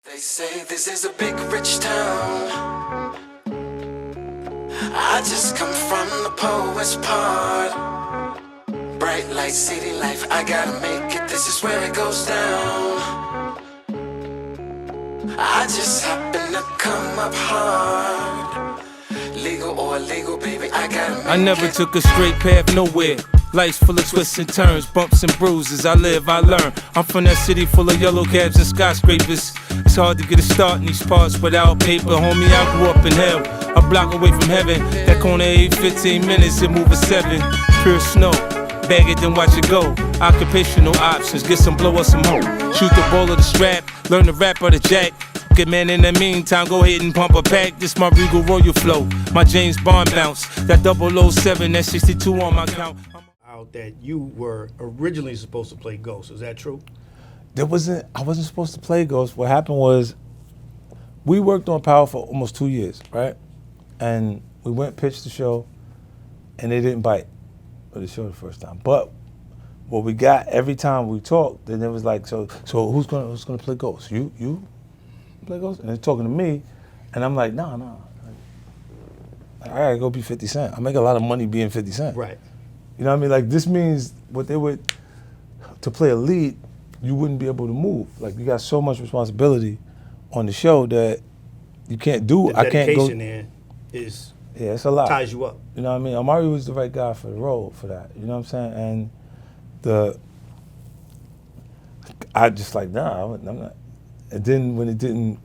They say this is a big rich town. I just come from the poet's part. Bright light, city life, I gotta make it, this is where it goes down. I just happen to come up hard. Legal or illegal, baby, I gotta make it. I never took a straight path nowhere. Life's full of twists and turns, bumps and bruises. I live, I learn. I'm from that city full of yellow cabs and skyscrapers. It's hard to get a start in these parts without paper. Homie, I grew up in hell, a block away from heaven. That corner 15 minutes, it move a 7. Pure snow, bag it then watch it go. Occupational options, get some blow or some hoe. Shoot the ball of the strap, learn the rap or the jack. Good man, in the meantime, go ahead and pump a pack. This my Regal Royal flow, my James Bond bounce. That 007, that 62 on my count. That you were originally supposed to play Ghost. Is that true? I wasn't supposed to play Ghost. What happened was we worked on Power for almost 2 years, right? And we went pitched the show and they didn't bite for the show the first time. But what we got every time we talked, then it was like, so who's gonna play Ghost? You play Ghost? And they're talking to me, and I'm like, nah. I gotta go be 50 Cent. I make a lot of money being 50 Cent. Right. You know what I mean? Like, this means what they would, to play a lead, you wouldn't be able to move. Like, you got so much responsibility on the show that you can't do. The I can't go. dedication there is, yeah, it's a lot. ties you up. You know what I mean? Amari was the right guy for the role for that. You know what I'm saying? And I just like, nah, I'm not. And then when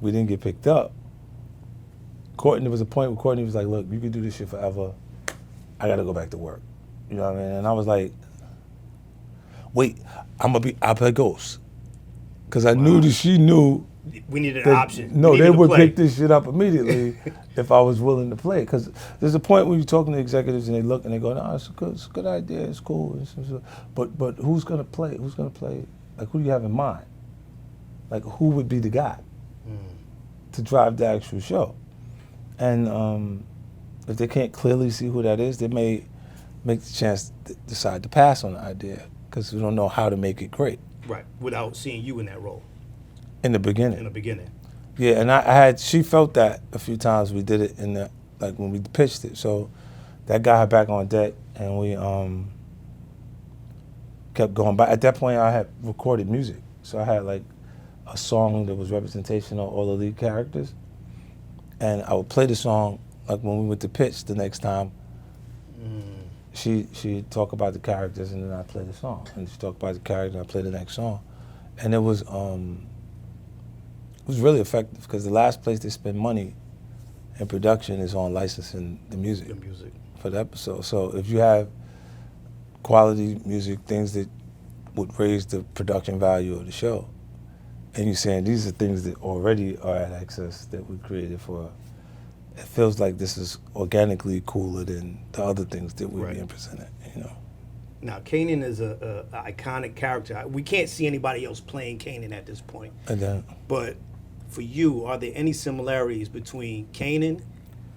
we didn't get picked up, there was a point where Courtney was like, look, you can do this shit forever. I got to go back to work. You know what I mean? And I was like, wait, I'll play Ghost. Because I knew that she knew. We needed an option. No, they would pick this shit up immediately if I was willing to play. Because there's a point when you're talking to executives and they look and they go, no, it's a good idea, it's cool. But who's going to play? Who's going to play? Like, who do you have in mind? Like, who would be the guy to drive the actual show? And if they can't clearly see who that is, they may make the chance to decide to pass on the idea because we don't know how to make it great. Right, without seeing you in that role. In the beginning. In the beginning. Yeah, and she felt that a few times we did it when we pitched it. So that got her back on deck and we kept going. But at that point I had recorded music. So I had like a song that was representation of all the lead characters. And I would play the song like when we went to pitch the next time. She'd talk about the characters and then I'd play the song. And she'd talk about the character and I'd play the next song. And it was really effective because the last place they spend money in production is on licensing the music for the episode. So if you have quality music, things that would raise the production value of the show, and you're saying these are things that already are at access that we created for, it feels like this is organically cooler than the other things that we're being presented, you know. Now, Kanan is an iconic character. We can't see anybody else playing Kanan at this point. But for you, are there any similarities between Kanan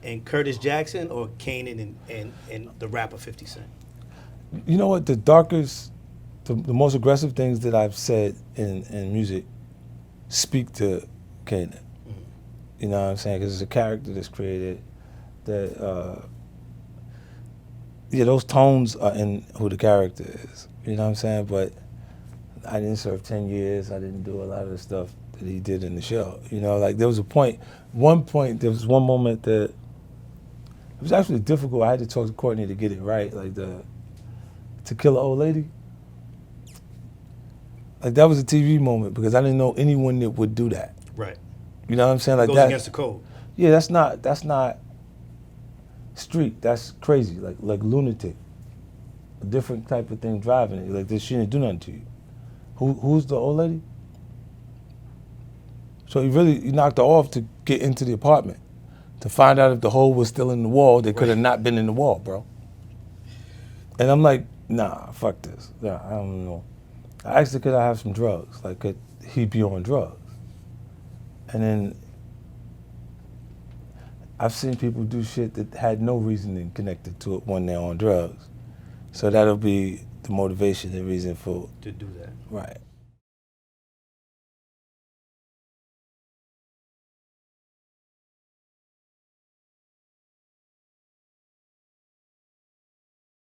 and Curtis Jackson or Kanan and the rapper 50 Cent? You know what? The most aggressive things that I've said in music speak to Kanan. You know what I'm saying? Because it's a character that's created that, those tones are in who the character is. You know what I'm saying? But I didn't serve 10 years. I didn't do a lot of the stuff that he did in the show. You know, like there was one moment that it was actually difficult. I had to talk to Courtney to get it right. Like To Kill an Old Lady. Like that was a TV moment because I didn't know anyone that would do that. Right. You know what I'm saying? Like it goes that against the code. Yeah, that's not street. That's crazy. Like lunatic. A different type of thing driving it. Like she didn't do nothing to you. Who's the old lady? So you knocked her off to get into the apartment. To find out if the hole was still in the wall, they could have not been in the wall, bro. And I'm like, nah, fuck this. Nah, I don't know. I asked her, could I have some drugs? Like, could he be on drugs? And then I've seen people do shit that had no reasoning connected to it when they're on drugs. So that'll be the motivation, the reason for... To do that. Right.